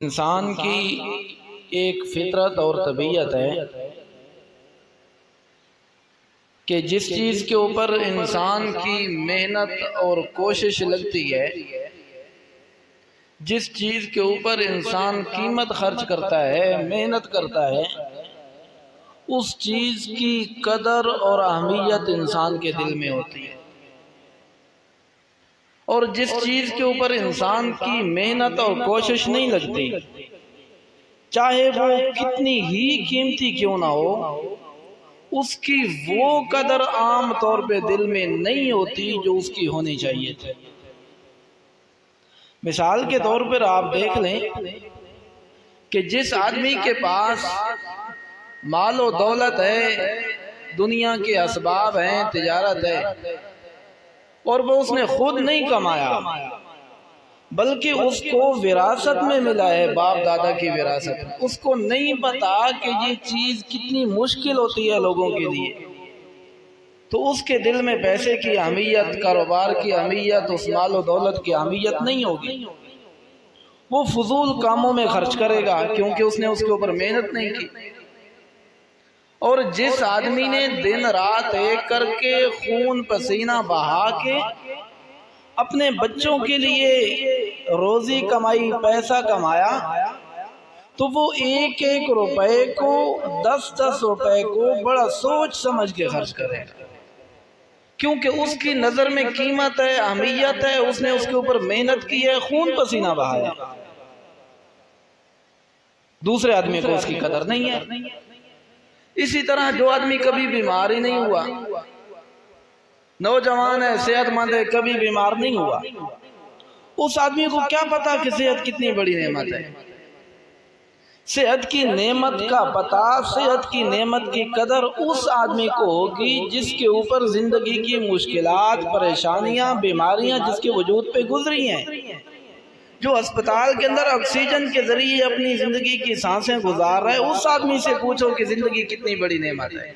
انسان کی ایک فطرت اور طبیعت ہے کہ جس چیز کے اوپر انسان کی محنت اور کوشش لگتی ہے، جس چیز کے اوپر انسان قیمت خرچ کرتا ہے، محنت کرتا ہے، اس چیز کی قدر اور اہمیت انسان کے دل میں ہوتی ہے۔ اور جس چیز کے اوپر انسان کی محنت اور کوشش نہیں لگتی، چاہے وہ کتنی ہی قیمتی کیوں نہ ہو، اس کی وہ قدر عام طور پہ دل میں نہیں ہوتی جو اس کی ہونی چاہیے تھی۔ مثال کے طور پر آپ دیکھ لیں کہ جس آدمی کے پاس مال و دولت ہے، دنیا کے اسباب ہیں، تجارت ہے، اور وہ اس نے خود نہیں کمایا بلکہ اس کو وراثت میں ملا ہے، باپ دادا کی وراثت میں، اس کو نہیں پتا کہ یہ چیز کتنی مشکل ہوتی ہے لوگوں کے لیے، تو اس کے دل میں پیسے کی اہمیت، کاروبار کی اہمیت، اس مال و دولت کی اہمیت نہیں ہوگی۔ وہ فضول کاموں میں خرچ کرے گا کیونکہ اس نے اس کے اوپر محنت نہیں کی۔ اور جس آدمی نے دن رات ایک کر کے خون پسینہ بہا کے اپنے بچوں کے لیے روزی کمائی، پیسہ کمایا، تو وہ ایک ایک روپے کو، 10 روپے کو بڑا سوچ سمجھ کے خرچ کرے گا، کیونکہ اس کی نظر میں قیمت ہے، اہمیت ہے، اس نے اس کے اوپر محنت کی ہے، خون پسینہ بہایا۔ دوسرے آدمی کو اس کی قدر نہیں ہے۔ اسی طرح جو آدمی کبھی بیمار ہی نہیں ہوا، نوجوان ہے، صحت مند ہے، کبھی بیمار نہیں ہوا، اس آدمی کو کیا پتا کہ صحت کتنی بڑی نعمت ہے۔ صحت کی نعمت کا پتا، صحت کی نعمت کی قدر اس آدمی کو ہوگی جس کے اوپر زندگی کی مشکلات، پریشانیاں، بیماریاں جس کے وجود پہ گزری ہیں، جو اسپتال کے اندر آکسیجن کے ذریعے اپنی زندگی کی سانسیں گزار رہا ہے، اس آدمی سے پوچھو کہ زندگی کتنی بڑی نعمت ہے۔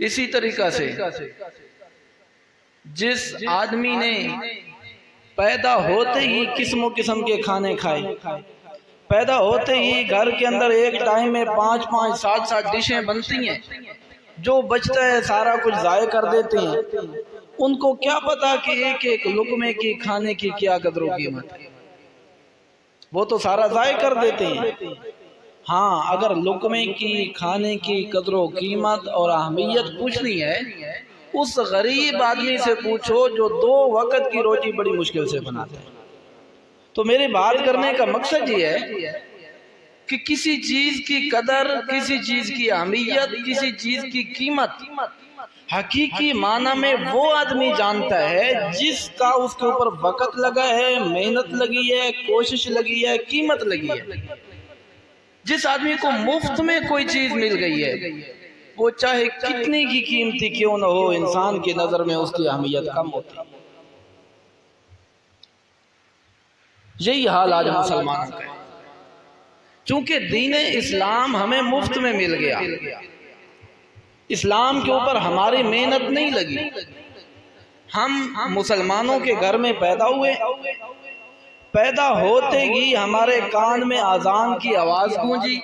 اسی طریقہ سے جس آدمی نے پیدا ہوتے ہی قسم و قسم کے کھانے کھائے، پیدا ہوتے ہی گھر کے اندر ایک ٹائم میں 5 7 ڈشیں بنتی ہیں، جو بچتا ہے سارا کچھ ضائع کر دیتے ہیں، ان کو کیا پتا کہ ایک ایک لقمے کی کھانے کی کیا قدر و قیمت ہے، وہ تو سارا ضائع کر دیتے ہیں۔ ہاں، اگر لقمے کی، کھانے کی قدر و قیمت اور اہمیت پوچھنی ہے، اس غریب آدمی سے پوچھو جو 2 وقت کی روٹی بڑی مشکل سے بناتا ہے۔ تو میرے بات کرنے کا مقصد یہ ہے کہ کسی چیز کی قدر، کسی چیز کی اہمیت، کسی چیز کی قیمت حقیقی معنی میں وہ آدمی جانتا ہے جس کا اس کے اوپر وقت لگا ہے، محنت لگی ہے، کوشش لگی ہے، قیمت لگی ہے۔ جس آدمی کو مفت میں کوئی چیز مل گئی ہے، وہ چاہے کتنی کی قیمتی کیوں نہ ہو، انسان کی نظر میں اس کی اہمیت کم ہوتی ہے۔ یہی حال آج مسلمانوں کا ہے۔ چونکہ دین اسلام ہمیں مفت میں مل گیا، اسلام کے اوپر ہماری محنت نہیں لگی، ہم مسلمانوں کے گھر میں پیدا ہوئے، پیدا ہوتے ہی ہمارے کان میں اذان کی آواز گونجی،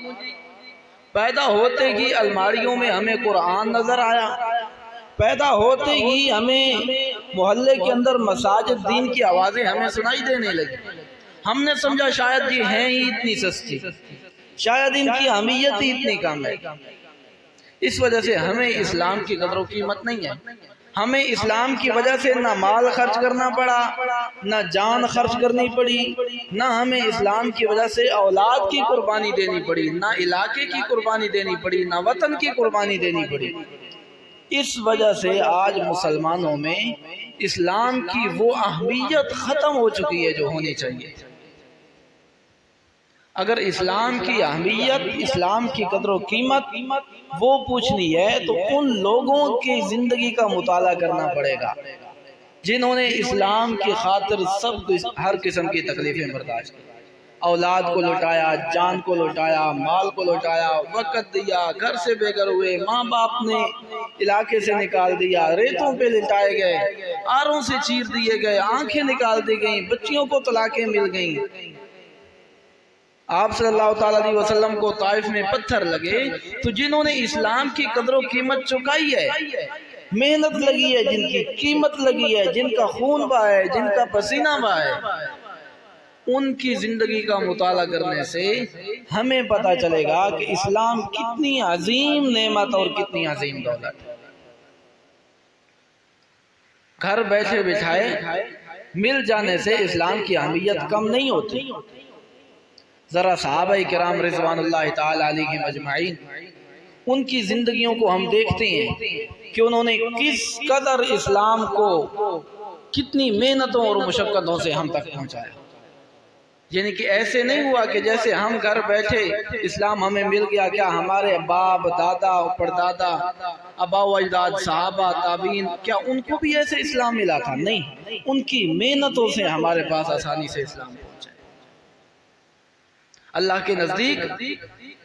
پیدا ہوتے ہی الماریوں میں ہمیں قرآن نظر آیا، پیدا ہوتے ہی ہمیں محلے کے اندر مساجد، دین کی آوازیں ہمیں سنائی دینے لگی۔ ہم نے سمجھا شاید یہ ہیں ہی اتنی سستی، شاید ان کی اہمیت ہی اتنی کم ہے۔ اس وجہ سے ہمیں اسلام کی قدر و قیمت نہیں ہے۔ ہمیں اسلام کی وجہ سے نہ مال خرچ کرنا پڑا، نہ جان خرچ کرنی پڑی، نہ ہمیں اسلام کی وجہ سے اولاد کی قربانی دینی پڑی، نہ علاقے کی قربانی دینی پڑی، نہ وطن کی قربانی دینی پڑی۔ اس وجہ سے آج مسلمانوں میں اسلام کی وہ اہمیت ختم ہو چکی ہے جو ہونی چاہیے۔ اگر اسلام کی اہمیت، اسلام کی قدر و قیمت وہ پوچھنی ہے تو ان لوگوں کی زندگی کا مطالعہ کرنا پڑے گا جنہوں نے اسلام کی خاطر ہر قسم کی تکلیفیں برداشت کی، اولاد کو لٹایا، جان کو لٹایا، مال کو لٹایا، وقت دیا، گھر سے بے گھر ہوئے، ماں باپ نے علاقے سے نکال دیا، ریتوں پہ لٹائے گئے، آروں سے چیر دیے گئے، آنکھیں نکال دی گئیں، بچیوں کو طلاقیں مل گئیں، آپ صلی اللہ تعالیٰ علیہ وسلم کو طائف میں پتھر لگے تو جنہوں نے اسلام کی قدر و قیمت چکائی ہے، محنت لگی ہے، جن کی قیمت لگی ہے، جن کا خون بہا ہے، جن کا پسینہ بہا ہے، ان کی زندگی کا مطالعہ کرنے سے ہمیں پتہ چلے گا کہ اسلام کتنی عظیم نعمت اور کتنی عظیم دولت ہے۔ گھر بیٹھے بٹھائے مل جانے سے اسلام کی اہمیت کم نہیں ہوتی۔ ذرا صحابہ کرام رضوان اللہ تعالی علیہم اجمعین ان کی زندگیوں کو ہم دیکھتے ہیں کہ انہوں نے کس قدر اسلام کو کتنی محنتوں اور مشقتوں سے ہم تک پہنچایا۔ یعنی کہ ایسے نہیں ہوا کہ جیسے ہم گھر بیٹھے اسلام ہمیں مل گیا، کیا ہمارے باپ دادا پردادا آبا و اجداد صحابہ تابعین کیا ان کو بھی ایسے اسلام ملا تھا؟ نہیں، ان کی محنتوں سے ہمارے پاس آسانی سے اسلام پہنچا۔ اللہ کے نزدیک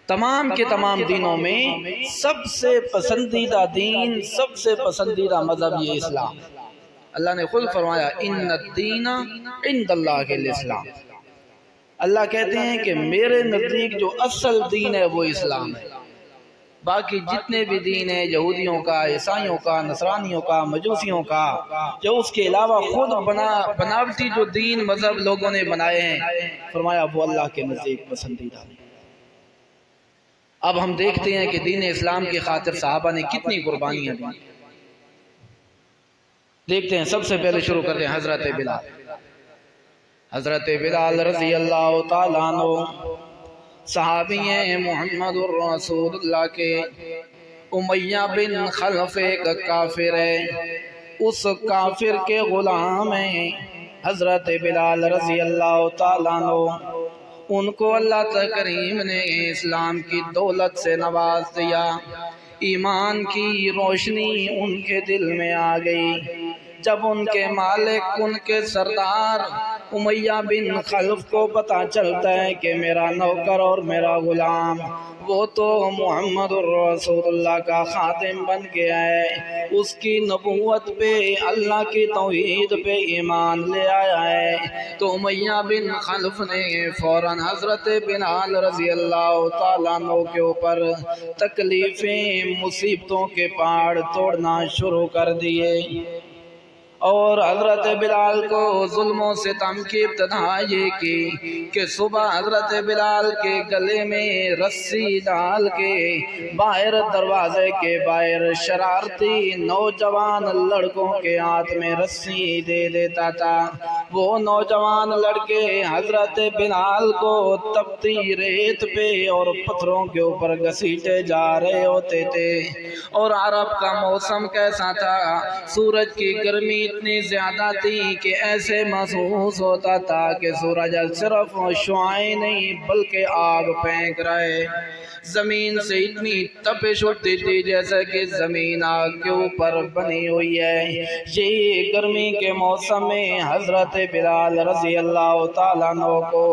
تمام کے تمام دینوں میں سب سے پسندیدہ دین، سب سے پسندیدہ مذہب یہ اسلام۔ اللہ نے خود فرمایا ان الدین عند اللہ الاسلام۔ اللہ کہتے ہیں کہ میرے نزدیک جو اصل دین ہے وہ اسلام ہے۔ باقی جتنے بھی دین ہیں، یہودیوں کا، عیسائیوں کا، نصرانیوں کا، مجوسیوں کا، جو اس کے علاوہ خود بناوٹی جو دین مذہب لوگوں نے بنائے ہیں، فرمایا وہ اللہ کے نزدیک پسندیدہ نہیں۔ اب ہم دیکھتے ہیں کہ دین اسلام کی خاطر صحابہ نے کتنی قربانیاں دی۔ دیکھتے ہیں، سب سے پہلے شروع کرتے ہیں حضرت بلال۔ حضرت بلال رضی اللہ تعالیٰ عنہ صحابی ہیں محمد الرسول اللہ کے۔ امیہ بن خلف ایک کافر ہے، اس کافر کے غلام ہیں حضرت بلال رضی اللہ تعالیٰ عنہ۔ ان کو اللہ کریم نے اسلام کی دولت سے نواز دیا، ایمان کی روشنی ان کے دل میں آ گئی۔ جب ان کے مالک، ان کے سردار امیہ بن خلف کو پتہ چلتا ہے کہ میرا نوکر اور میرا غلام وہ تو محمد الرسول اللہ کا خادم بن گیا ہے، اس کی نبوت پہ، اللہ کی توحید پہ ایمان لے آیا ہے، تو امیہ بن خلف نے فوراً حضرت بلال رضی اللہ تعالیٰ عنہ کے اوپر تکلیفیں، مصیبتوں کے پہاڑ توڑنا شروع کر دیے، اور حضرت بلال کو ظلم و ستم کی ابتدا یہ کی کہ صبح حضرت بلال کے گلے میں رسی ڈال کے باہر دروازے کے باہر شرارتی نوجوان لڑکوں کے ہاتھ میں رسی دے دیتا تھا۔ وہ نوجوان لڑکے حضرت بلال کو تپتی ریت پہ اور پتھروں کے اوپر گھسیٹے جا رہے ہوتے تھے، اور عرب کا موسم کیسا تھا، سورج کی گرمی اتنی زیادہ تھی کہ ایسے محسوس ہوتا تھا کہ سورج صرف شعاعیں نہیں بلکہ آگ پھینک رہے، زمین سے اتنی تپش اٹھتی تھی جیسے کہ زمین آگ کے اوپر بنی ہوئی ہے۔ یہ گرمی کے موسم میں حضرت بلال رضی اللہ تعالیٰ عنہ کو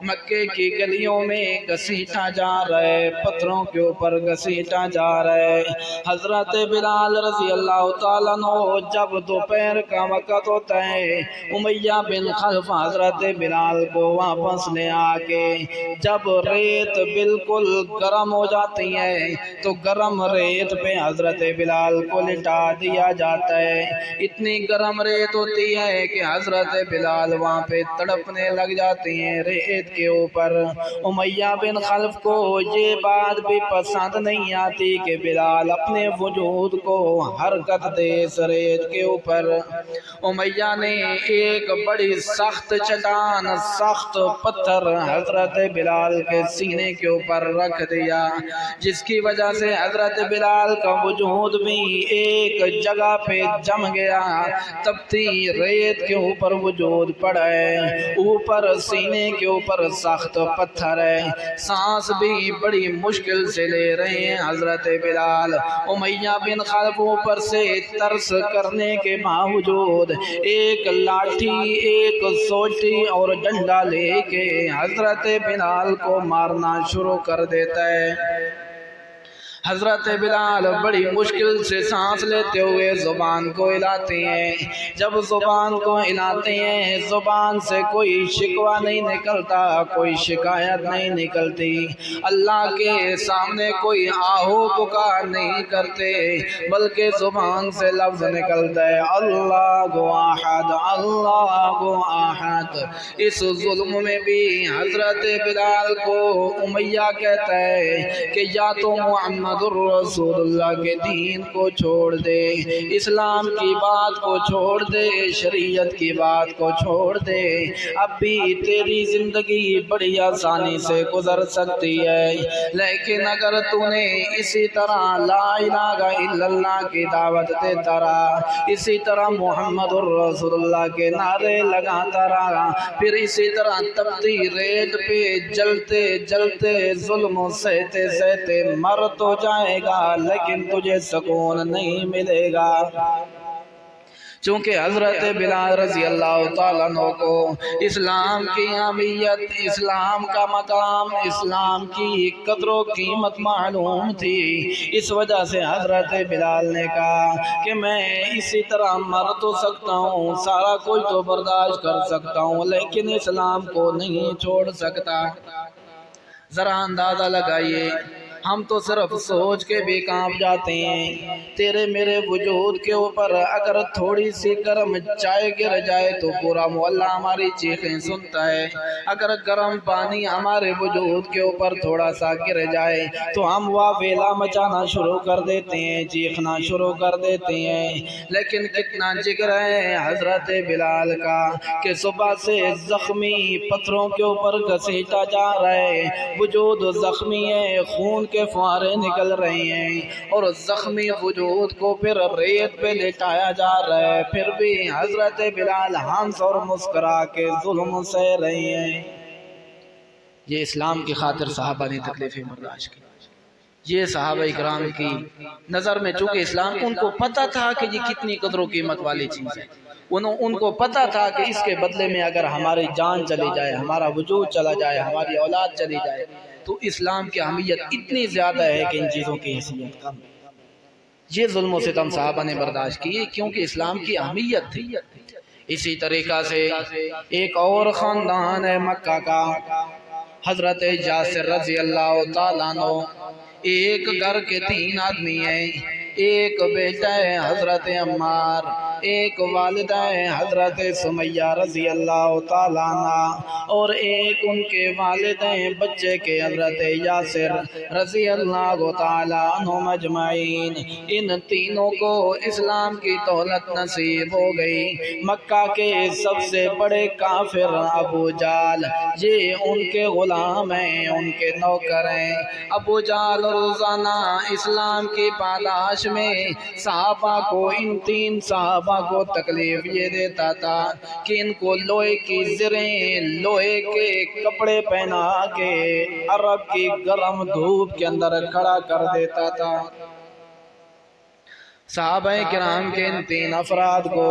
مکے کی گلیوں میں گھسیٹا جا رہے، پتھروں کے اوپر گھسیٹا جا رہے۔ حضرت بلال رضی اللہ تعالیٰ عنہ جب دوپہر کا وقت ہوتا ہے، امیہ بن خلف حضرت بلال کو واپس لے آ کے جب ریت بالکل گرم ہو جاتی ہے تو گرم ریت پہ حضرت بلال کو لٹا دیا جاتا ہے۔ اتنی گرم ریت ہوتی ہے کہ حضرت بلال وہاں پہ تڑپنے لگ جاتی ہیں ریت کے اوپر۔ امیہ بن خلف کو یہ بات بھی پسند نہیں آتی کہ بلال اپنے وجود کو حرکت دے اس ریت کے اوپر۔ امیہ نے ایک بڑی سخت چٹان، سخت پتھر حضرت بلال کے سینے کے اوپر رکھ دیا، جس کی وجہ سے حضرت بلال کا وجود بھی ایک جگہ پہ جم گیا، تپتی ریت کے اوپر وجود پڑا ہے، اوپر سینے کے اوپر سخت پتھر ہے، سانس بھی بڑی مشکل سے لے رہے ہیں حضرت بلال۔ امیہ بن خلف اوپر سے ترس کرنے کے باوجود ایک لاٹھی، ایک سوٹی اور ڈنڈا لے کے حضرت بلال کو مارنا شروع کر دیتا ہے۔ حضرت بلال بڑی مشکل سے سانس لیتے ہوئے زبان کو ہلاتے ہیں۔ جب زبان کو ہلاتے ہیں زبان سے کوئی شکوہ نہیں نکلتا، کوئی شکایت نہیں نکلتی، اللہ کے سامنے کوئی آہو پکار نہیں کرتے، بلکہ زبان سے لفظ نکلتا ہے اللہ احد اللہ احد۔ اس ظلم میں بھی حضرت بلال کو امیہ کہتا ہے کہ یا تو محمد الرسول اللہ کے دین کو چھوڑ دے، اسلام کی بات کو چھوڑ دے، شریعت کی بات کو چھوڑ دے، اب بھی تیری زندگی بڑی آسانی سے گزر سکتی ہے، لیکن اگر تو نے اسی طرح لا الہ الا اللہ کی دعوت دیتا رہا، اسی طرح محمد الرسول اللہ کے نعرے لگاتا رہا، پھر اسی طرح تپتی ریت پہ جلتے جلتے ظلم سہتے سہتے مر تو جائے گا، لیکن تجھے سکون نہیں ملے گا۔ چونکہ حضرت بلال رضی اللہ تعالیٰ عنہ کو اسلام کی اہمیت، اسلام کا مقام، اسلام کی قدر و قیمت معلوم تھی، اس وجہ سے حضرت بلال نے کہا کہ میں اسی طرح مر تو سکتا ہوں، سارا کچھ تو برداشت کر سکتا ہوں، لیکن اسلام کو نہیں چھوڑ سکتا۔ ذرا اندازہ لگائیے، ہم تو صرف سوچ کے بھی کانپ جاتے ہیں، تیرے میرے وجود کے اوپر اگر تھوڑی سی گرم چائے گر جائے تو پورا محلہ ہماری چیخیں سنتا ہے، اگر گرم پانی ہمارے وجود کے اوپر تھوڑا سا گر جائے تو ہم واویلا مچانا شروع کر دیتے ہیں، چیخنا شروع کر دیتے ہیں، لیکن کتنا جگر ہے حضرت بلال کا کہ صبح سے زخمی پتھروں کے اوپر گھسیٹا جا رہا ہے، وجود زخمی ہے، خون کے فوارے نکل رہے ہیں اور زخمی وجود کو پھر ریت پہ لٹایا جا رہا ہے، پھر بھی حضرت بلال ہنس اور مسکرا کے ظلم سہ رہے ہیں۔ یہ اسلام کی خاطر صحابہ نے تکلیفیں برداشت کی، یہ صحابہ اکرام کی نظر میں چونکہ اسلام ان کو پتہ تھا کہ یہ کتنی قدر و قیمت والی چیز ہے، ان کو پتہ تھا کہ اس کے بدلے میں اگر ہماری جان چلی جائے، ہمارا وجود چلا جائے، ہماری اولاد چلی جائے تو اسلام کی اہمیت اتنی زیادہ ہے کہ ان چیزوں کی حیثیت کم۔ یہ ظلم و ستم صحابہ نے برداشت کی کیونکہ اسلام کی اہمیت تھی۔ اسی طریقہ سے ایک اور خاندان ہے مکہ کا، حضرت یاسر رضی اللہ تعالیٰ عنہ، ایک گھر کے 3 آدمی ہیں، ایک بیٹا ہے حضرت عمار، ایک والدہ ہے حضرت سمیہ رضی اللہ تعالیٰ عنہ، اور ایک ان کے والد ہیں بچے کے حضرت یاسر رضی اللہ تعالیٰ عنہ مجمعین۔ ان تینوں کو اسلام کی دولت نصیب ہو گئی۔ مکہ کے سب سے بڑے کافر ابو جہل یہ ان کے غلام ہیں، ان کے نوکر ہیں۔ ابو جہل روزانہ اسلام کی پاداش میں صحابہ کو، ان 3 صحابہ کو تکلیف یہ دیتا تھا کہ ان کو لوہے کی زریں، لوہے کے کپڑے پہنا کے عرب کی گرم دھوپ کے اندر کھڑا کر دیتا تھا۔ صحابہ کرام کے ان 3 افراد کو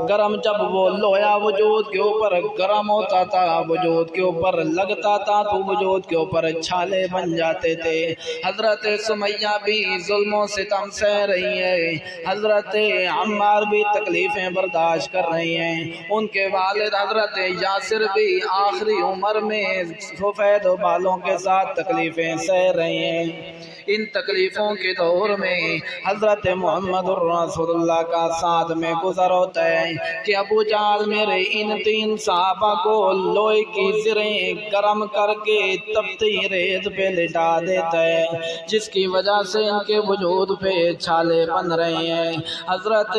گرم، جب وہ لوہا وجود کے اوپر گرم ہوتا تھا، وجود کے اوپر لگتا تھا تو وجود کے اوپر چھالے بن جاتے تھے۔ حضرت سمیہ بھی ظلم و ستم سہ رہی ہے، حضرت عمار بھی تکلیفیں برداشت کر رہی ہیں، ان کے والد حضرت یاسر بھی آخری عمر میں سفید بالوں کے ساتھ تکلیفیں سہ رہے ہیں۔ ان تکلیفوں کے دور میں حضرت محمد الرسول اللہ کا ساتھ میں گزر ہوتا ہے کہ ابو جہل میرے ان 3 صحابہ کو لوہے کی زریں گرم کر کے تپتی ریت پہ لٹا دیتا ہے، جس کی وجہ سے ان کے وجود پہ چھالے بن رہے ہیں۔ حضرت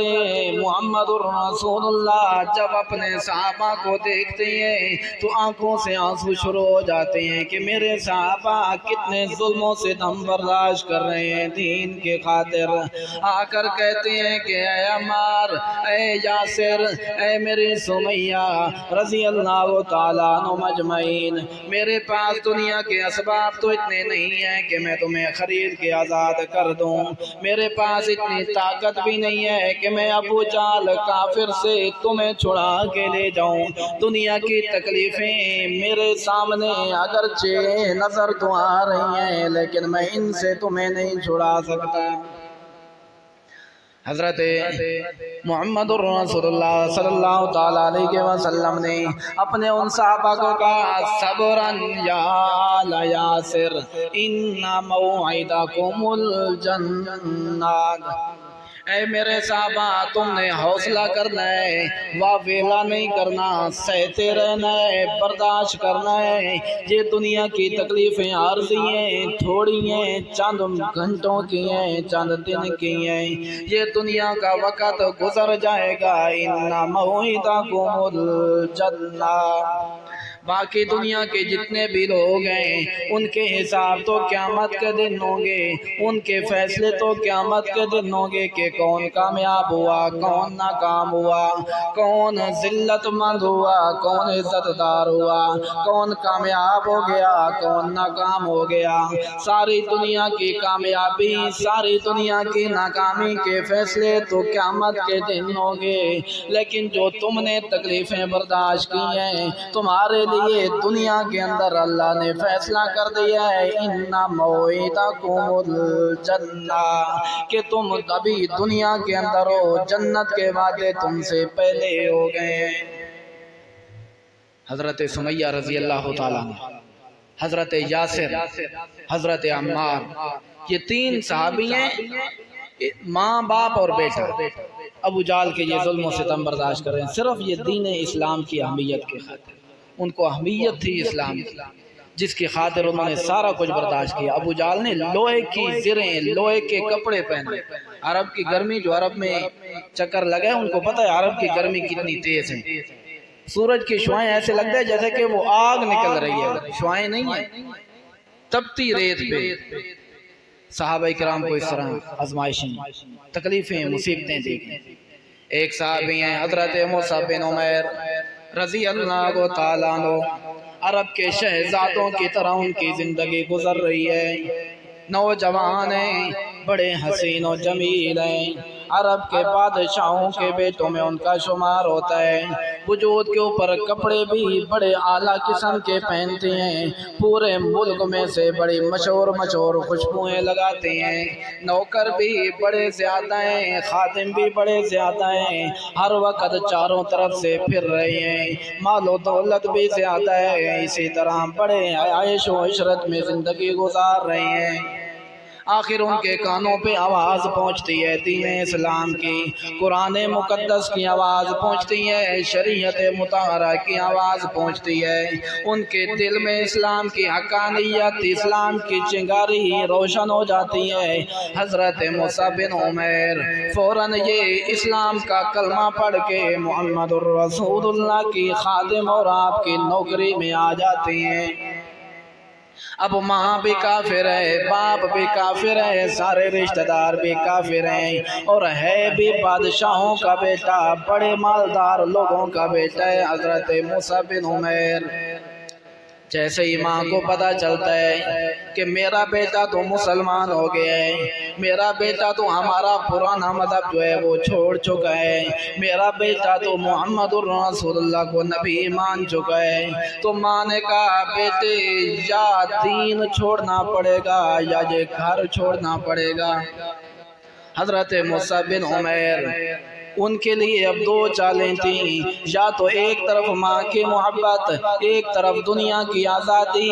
محمد الرسول اللہ جب اپنے صحابہ کو دیکھتے ہیں تو آنکھوں سے آنسو شروع ہو جاتے ہیں کہ میرے صحابہ کتنے ظلم و ستم برداشت کر رہے ہیں دین کے خاطر۔ آ کر کہتے ہیں کہ اے عمار، اے یاسر، اے میری سمیہ رضی اللہ تعالیٰ عنہ مجمعین، میرے پاس دنیا کے اسباب تو اتنے نہیں ہیں کہ میں تمہیں خرید کے آزاد کر دوں، میرے پاس اتنی طاقت بھی نہیں ہے کہ میں ابو جہل کافر سے تمہیں چھڑا کے لے جاؤں۔ دنیا کی تکلیفیں میرے سامنے اگرچہ نظر تو آ رہی ہیں لیکن میں ان سے تمہیں نہیں چھڑا سکتا۔ حضرت محمد رسول اللہ صلی اللہ تعالیٰ علیہ وسلم نے اپنے ان صحابہ کو کہا صبرن یا آل یاسر ان موعدکم الجنہ، اے میرے صحابہ تم نے حوصلہ کرنا ہے، واویلا نہیں کرنا، سہتے رہنا ہے، برداشت کرنا ہے۔ یہ دنیا کی تکلیفیں عارضی ہیں، تھوڑی ہیں، چند گھنٹوں کی ہیں، چند دن کی ہیں، یہ دنیا کا وقت گزر جائے گا۔ ان موعدکم الجنہ، باقی دنیا کے جتنے بھی لوگ ہیں ان کے حساب تو قیامت کے دن ہوں گے، ان کے فیصلے تو قیامت کے دن ہوں گے کہ کون کامیاب ہوا، کون ناکام ہوا، کون ذلت مند ہوا، کون عزت دار ہوا، کون کامیاب ہو گیا، کون ناکام ہو گیا۔ ساری دنیا کی کامیابی، ساری دنیا کی ناکامی کے فیصلے تو قیامت کے دن ہوں گے، لیکن جو تم نے تکلیفیں برداشت کی ہیں تمہارے لیے دنیا کے اندر اللہ نے فیصلہ کر دیا ہے ان موعدکم الجنہ، کہ تم ابھی دنیا کے اندر ہو، جنت کے وعدے تم سے پہلے ہو گئے ہیں۔ حضرت سمیہ رضی اللہ تعالیٰ عنہ، حضرت یاسر، حضرت عمار، یہ تین صحابی ہیں، ماں باپ اور بیٹا۔ ابو جہل کے یہ ظلم و ستم برداشت کر رہے ہیں صرف یہ دین اسلام کی اہمیت کے خاطر، ان کو اہمیت تھی اسلام کی جس کی خاطر انہوں نے سارا کچھ برداشت کیا۔ ابو جہل نے لوہے کی زریں، لوہے کے کپڑے پہنے، عرب کی گرمی جو عرب میں چکر لگے ان کو پتہ ہے عرب کی گرمی کتنی تیز ہے، سورج کی شعائیں ایسے لگتا ہے جیسے کہ وہ آگ نکل رہی ہے، شعائیں نہیں ہیں، تپتی ریت پہ۔ صحابہ کرام کو اس طرح آزمائشیں، تکلیفیں، مصیبتیں دی گئیں۔ ایک صحابی ہیں حضرت موسیٰ بن عمیر رضی اللہ تعالیٰ عنہ، عرب کے شہزادوں کی طرح ان کی زندگی گزر رہی ہے، نوجوان ہیں، بڑے حسین و جمیل ہیں، عرب کے بادشاہوں کے بیٹوں میں ان کا شمار ہوتا ہے، وجود کے اوپر کپڑے بھی بڑے اعلیٰ قسم کے پہنتے ہیں، پورے ملک میں سے بڑی مشہور خوشبوئیں لگاتے ہیں، نوکر بھی بڑے زیادہ ہیں، خادم بھی بڑے زیادہ ہیں، ہر وقت چاروں طرف سے پھر رہے ہیں، مال و دولت بھی زیادہ ہے، اسی طرح بڑے عیش و عشرت میں زندگی گزار رہے ہیں۔ آخر ان کے کانوں پہ آواز پہنچتی ہے دین اسلام کی، قرآن مقدس کی آواز پہنچتی ہے، شریعت مطہرہ کی آواز پہنچتی ہے، ان کے دل میں اسلام کی حقانیت، اسلام کی چنگاری روشن ہو جاتی ہے۔ حضرت موسیٰ بن عمیر فوراً یہ اسلام کا کلمہ پڑھ کے محمد الرسول اللہ کی خادم اور آپ کی نوکری میں آ جاتے ہیں۔ اب ماں بھی کافر ہے، باپ بھی کافر ہے، سارے رشتہ دار بھی کافر ہیں، اور ہے بھی بادشاہوں کا بیٹا، بڑے مالدار لوگوں کا بیٹا ہے حضرت موسیٰ بن عمیر۔ جیسے ہی ماں کو پتہ چلتا ہے کہ میرا بیٹا تو مسلمان ہو گیا ہے، میرا بیٹا تو ہمارا پرانا مذہب جو ہے وہ چھوڑ چکا ہے، میرا بیٹا تو محمد الرسول اللہ کو نبی مان چکا ہے، تو ماں نے کہا بیٹے یا دین چھوڑنا پڑے گا یا یہ گھر چھوڑنا پڑے گا۔ حضرت موسیٰ بن عمیر ان کے لیے اب دو چالیں تھیں، یا تو ایک طرف ماں کی محبت، ایک طرف دنیا کی آزادی،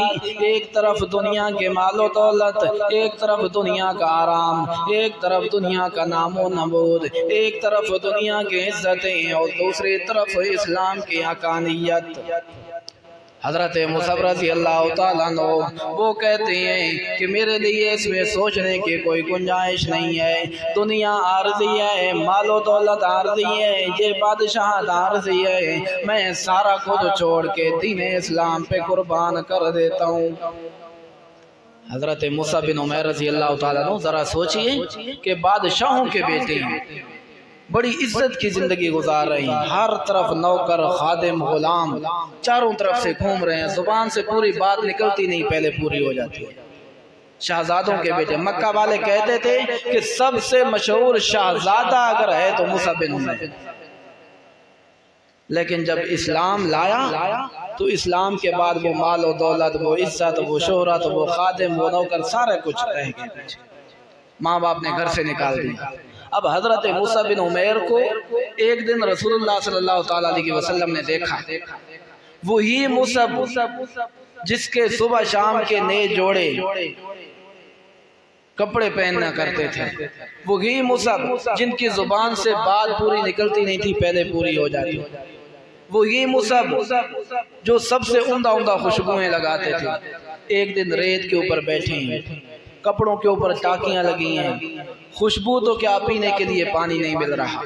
ایک طرف دنیا کے مال و دولت، ایک طرف دنیا کا آرام، ایک طرف دنیا کا نام و نمود، ایک طرف دنیا کی عزتیں اور دوسری طرف اسلام کی حقانیت۔ حضرت موسیٰ رضی اللہ تعالیٰ عنہ وہ کہتے ہیں کہ میرے لیے اس میں سوچنے کی کوئی گنجائش نہیں ہے، دنیا عارضی ہے، مال و دولت عارضی ہے، یہ بادشاہت عارضی ہے، میں سارا خود چھوڑ کے دین اسلام پہ قربان کر دیتا ہوں۔ حضرت موسیٰ بن عمیر رضی اللہ تعالیٰ عنہ ذرا سوچئے کہ بادشاہوں کے بیٹے ہیں، بڑی عزت کی زندگی گزار رہے ہیں، ہر طرف نوکر خادم غلام چاروں طرف سے گھوم رہے ہیں، زبان سے پوری بات نکلتی نہیں، پہلے پوری ہو جاتی ہے۔ شہزادوں کے بیٹے، مکہ والے کہتے تھے کہ سب سے مشہور شہزادہ اگر ہے تو موسیٰ بن عمیر، لیکن جب اسلام لایا تو اسلام کے بعد وہ مال و دولت، وہ عزت، وہ شہرت، وہ خادم، وہ نوکر، سارے کچھ رہ گئے، ماں باپ نے گھر سے نکال دیا۔ اب حضرت موسیٰ بن عمیر کو ایک دن رسول اللہ صلی اللہ تعالیٰ علیہ وسلم نے دیکھا، وہی مصعب جس کے صبح شام کے نئے جوڑے کپڑے پہننا کرتے تھے، وہی مصعب جن کی زبان سے بات پوری نکلتی نہیں تھی، پہلے پوری ہو جاتی، وہی مصعب جو سب سے عمدہ عمدہ خوشبوئیں لگاتے تھے، ایک دن ریت کے اوپر بیٹھے ہیں، کپڑوں کے اوپر ٹاکیاں لگی ہیں، خوشبو تو کیا پینے کے لیے پانی نہیں مل رہا۔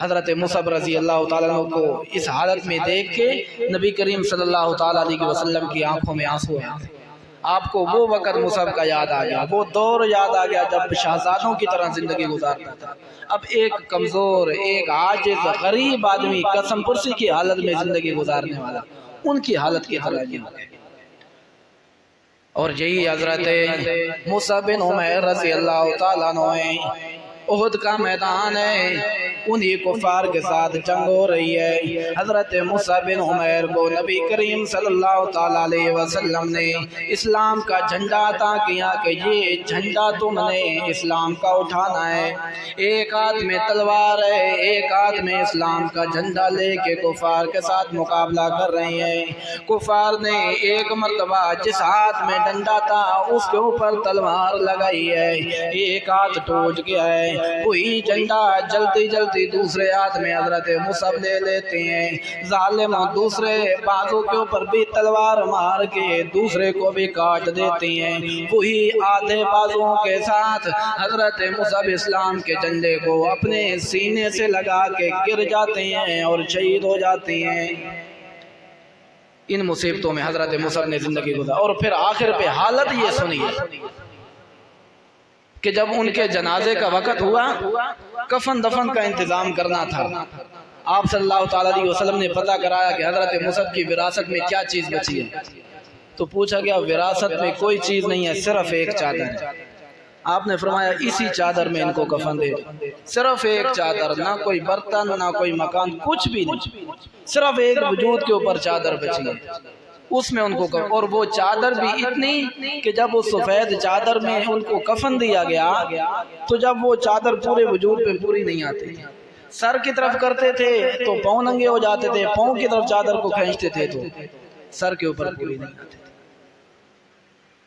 حضرت مصعب رضی اللہ تعالیٰ عنہ کو اس حالت میں دیکھ کے نبی کریم صلی اللہ تعالیٰ علیہ وسلم کی آنکھوں میں آنسو ہیں۔ آپ کو وہ وقت مصعب کا یاد آ گیا، وہ دور یاد آ گیا جب شہزادوں کی طرح زندگی گزارتا تھا۔ اب ایک کمزور، ایک عاجز، غریب آدمی قسم پرسی کی حالت میں زندگی گزارنے والا، ان کی حالت کی طرح یہ ہو گئے۔ اور یہی حضرت موسیٰ بن عمیر رضی اللہ تعالیٰ عنہ ہیں، احد کا میدان ہے، انہی کفار کے ساتھ جنگ ہو رہی ہے۔ حضرت موسیٰ بن عمیر کو نبی کریم صلی اللہ تعالیٰ علیہ وسلم نے اسلام کا جھنڈا عطا کیا کہ یہ جھنڈا تم نے اسلام کا اٹھانا ہے۔ ایک ہاتھ میں تلوار ہے، ایک ہاتھ میں اسلام کا جھنڈا لے کے کفار کے ساتھ مقابلہ کر رہے ہیں۔ کفار نے ایک مرتبہ جس ہاتھ میں ڈنڈا تھا اس کے اوپر تلوار لگائی ہے، ایک ہاتھ ٹوٹ گیا ہے، وہی جھنڈا جلدی جلدی دوسرے ہاتھ میں حضرت مصعب لے لیتے ہیں۔ ظالم دوسرے بازو کے اوپر بھی تلوار مار کے دوسرے کو بھی کاٹ دیتے ہیں، وہی آدھے بازوؤں کے ساتھ حضرت مصعب اسلام کے جھنڈے کو اپنے سینے سے لگا کے گر جاتے ہیں اور شہید ہو جاتے ہیں۔ ان مصیبتوں میں حضرت مصعب نے زندگی گزاری، اور پھر آخر پہ حالت یہ سنیے کہ جب ان کے جنازے کا وقت ہوا، کفن دفن کا انتظام کرنا تھا، آپ صلی اللہ تعالیٰ علیہ وسلم نے پتہ کرایا کہ حضرت مصعب کی وراثت میں کیا چیز بچی ہے، تو پوچھا گیا وراثت میں کوئی چیز نہیں ہے، صرف ایک چادر ہے۔ آپ نے فرمایا اسی چادر میں ان کو کفن دے دو، صرف ایک چادر، نہ کوئی برتن، نہ کوئی مکان، کچھ بھی نہیں، صرف ایک وجود کے اوپر چادر بچی ہے، اس میں ان کو کفن، اور وہ چادر بھی اتنی کہ جب اس سفید چادر میں ان کو کفن دیا گیا تو جب وہ چادر پورے وجود پہ پوری نہیں آتی، سر کی طرف کرتے تھے تو پاؤں ننگے ہو جاتے تھے، پاؤں کی طرف چادر کو کھینچتے تھے تو سر کے اوپر پوری نہیں آتی تھی۔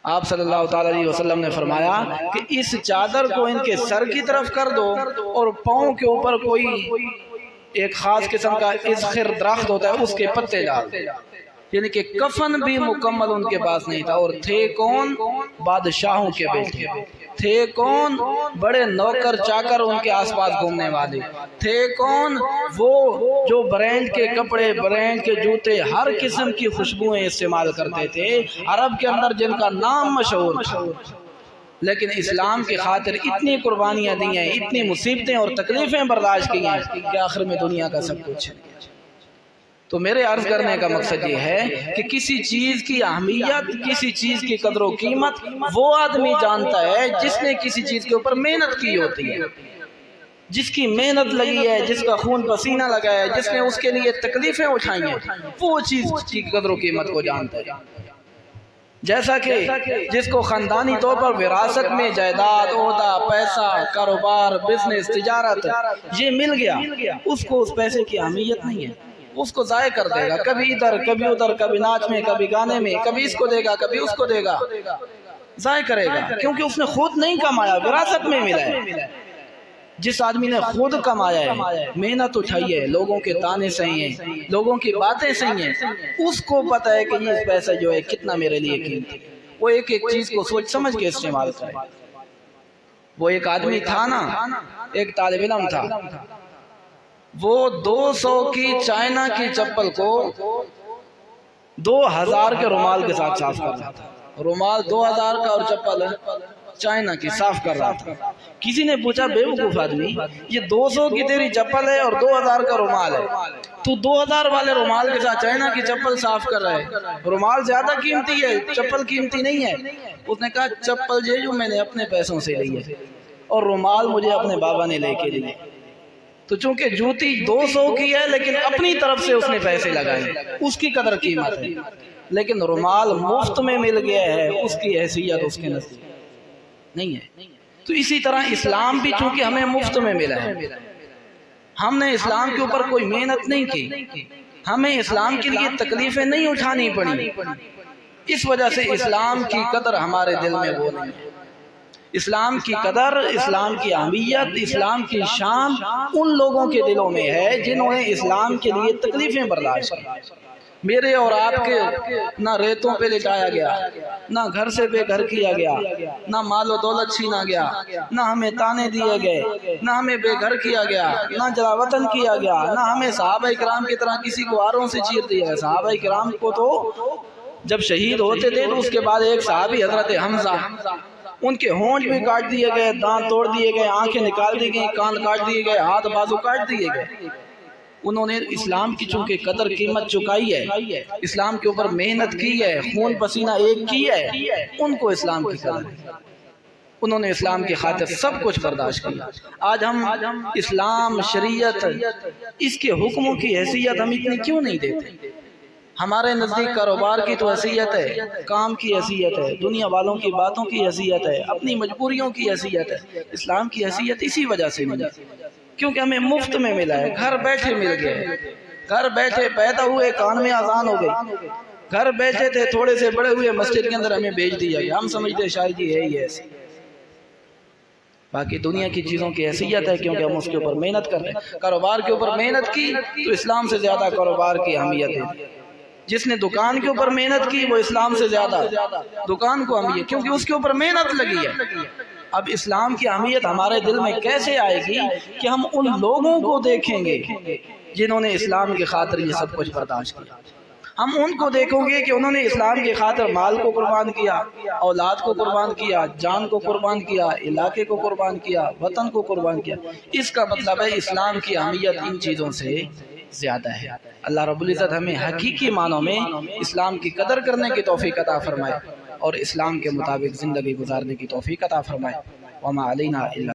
آپ صلی اللہ تعالیٰ علیہ وسلم نے فرمایا کہ اس چادر کو ان کے سر کی طرف کر دو اور پاؤں کے اوپر کوئی ایک خاص قسم کا اذخر درخت ہوتا ہے اس کے پتے ڈال دو، یعنی کہ کفن بھی مکمل ان کے پاس نہیں تھا۔ اور تھے کون؟ بادشاہوں کے بیٹے تھے، کون؟ بڑے نوکر چاکر ان کے آس پاس گھومنے والے تھے، کون؟ وہ جو برینڈ کے کپڑے، برینڈ کے جوتے، ہر قسم کی خوشبوئیں استعمال کرتے تھے، عرب کے اندر جن کا نام مشہور تھا، لیکن اسلام کی خاطر اتنی قربانیاں دی ہیں، اتنی مصیبتیں اور تکلیفیں برداشت کی ہیں کہ آخر میں دنیا کا سب کچھ ہے۔ تو میرے عرض کرنے کا مقصد یہ ہے کہ کسی چیز کی اہمیت، کسی چیز کی قدر و قیمت وہ آدمی جانتا ہے جس نے کسی چیز کے اوپر محنت کی ہوتی ہے، جس کی محنت لگی ہے، جس کا خون پسینہ لگا ہے، جس نے اس کے لیے تکلیفیں اٹھائی ہیں، وہ چیز کی قدر و قیمت کو جانتا ہے۔ جیسا کہ جس کو خاندانی طور پر وراثت میں جائیداد، عہدہ، پیسہ، کاروبار، بزنس، تجارت یہ مل گیا، اس کو اس پیسے کی اہمیت نہیں ہے، اس کو ضائع کر دے گا، کبھی ادھر کبھی ادھر، کبھی ناچ میں کبھی گانے میں، کبھی اس کو دے گا کبھی اس کو دے گا، ضائع کرے گا، کیونکہ اس نے خود نہیں کمایا، وراثت میں ملا ہے۔ جس آدمی نے خود کمایا ہے، محنت اٹھائی ہے، لوگوں کے تانے سہی ہیں، لوگوں کی باتیں سہی ہیں، اس کو پتہ ہے کہ یہ پیسہ جو ہے کتنا میرے لیے قیمتی ہے، وہ ایک ایک چیز کو سوچ سمجھ کے استعمال کرے۔ وہ ایک آدمی تھا نا، ایک طالب علم تھا، وہ 200 کی چائنا کی چپل کو 2000 کے رومال کے ساتھ صاف کر رہا تھا۔ رومال 2000 کا اور چپل چائنا کی صاف کر رہا تھا۔ کسی نے پوچھا بیوقوف آدمی، یہ 200 کی تیری چپل ہے اور 2000 کا رومال ہے، تو 2000 والے رومال کے ساتھ چائنا کی چپل صاف کر رہا ہے، رومال زیادہ قیمتی ہے، چپل قیمتی نہیں ہے۔ اس نے کہا چپل جو میں نے اپنے پیسوں سے لی ہے اور رومال مجھے اپنے بابا نے لے کے دی ہے۔ تو چونکہ جوتی 200 کی ہے لیکن اپنی طرف سے اس نے پیسے لگائے، اس کی قدر قیمت ہے، لیکن رومال مفت میں مل گیا ہے، اس کی حیثیت اس کے نزدیک نہیں ہے۔ تو اسی طرح اسلام بھی چونکہ ہمیں مفت میں ملا ہے، ہم نے اسلام کے اوپر کوئی محنت نہیں کی، ہمیں اسلام کے لیے تکلیفیں نہیں اٹھانی پڑی، اس وجہ سے اسلام کی قدر ہمارے دل میں وہ نہیں ہے۔ اسلام کی قدر، اسلام کی اہمیت، اسلام کی شان ان لوگوں کے دلوں میں ہے جنہوں نے اسلام کے لیے تکلیفیں برداشت کی۔ میرے اور آپ کے نہ ریتوں پہ لٹایا گیا، نہ گھر سے بے گھر کیا گیا، نہ مال و دولت چھینا گیا، نہ ہمیں تانے دیے گئے، نہ ہمیں بے گھر کیا گیا، نہ جلا وطن کیا گیا، نہ ہمیں صحابہ کرام کی طرح کسی کو آروں سے چیر دیا ہے۔ صحابہ کرام کو تو جب شہید ہوتے تھے تو اس کے بعد ایک صحابی حضرت حمزہ، ان کے ہونٹ بھی کاٹ دیے گئے، دانت توڑ دیے گئے، آنکھیں نکال دی گئیں، کان کاٹ دیے گئے، ہاتھ بازو کاٹ دیے گئے۔ انہوں نے اسلام کی چونکہ قدر قیمت چکائی ہے، اسلام کے اوپر محنت کی ہے، خون پسینہ ایک کی ہے، ان کو اسلام کی قدر ہے، انہوں نے اسلام کی خاطر سب کچھ برداشت کیا۔ آج ہم اسلام، شریعت، اس کے حکموں کی حیثیت ہم اتنی کیوں نہیں دیتے؟ ہمارے نزدیک کاروبار کی تو حیثیت ہے، کام کی حیثیت ہے، دنیا والوں کی باتوں کی حیثیت ہے، اپنی مجبوریوں کی حیثیت ہے، اسلام کی حیثیت اسی وجہ سے ملی کیونکہ ہمیں مفت میں ملا ہے، گھر بیٹھے مل گئے، گھر بیٹھے پیدا ہوئے کان میں اذان ہو گئی، گھر بیٹھے تھے تھوڑے سے بڑے ہوئے مسجد کے اندر ہمیں بھیج دیا گیا، ہم سمجھتے شاید یہ ہے ہی ایسے۔ باقی دنیا کی چیزوں کی حیثیت ہے کیونکہ ہم اس کے اوپر محنت کر رہے ہیں۔ کاروبار کے اوپر محنت کی تو اسلام سے زیادہ کاروبار کی اہمیت ہے، جس نے دکان کے اوپر محنت کی وہ اسلام سے زیادہ دکان کو اہمیت، کیونکہ اس کے اوپر محنت لگی ہے۔ اب اسلام کی اہمیت ہمارے دل میں کیسے آئے گی کہ ہم ان لوگوں کو دیکھیں گے جنہوں نے اسلام کی خاطر یہ سب کچھ برداشت کیا، ہم ان کو دیکھیں گے کہ انہوں نے اسلام کی خاطر مال کو قربان کیا، اولاد کو قربان کیا، جان کو قربان کیا، علاقے کو قربان کیا، وطن کو قربان کیا۔ اس کا مطلب ہے اسلام کی اہمیت ان چیزوں سے زیادہ ہے۔ اللہ رب العزت ہمیں حقیقی معنوں میں اسلام کی قدر کرنے کی توفیق عطا فرمائے اور اسلام کے مطابق زندگی گزارنے کی توفیق عطا فرمائے۔ وما علینا الا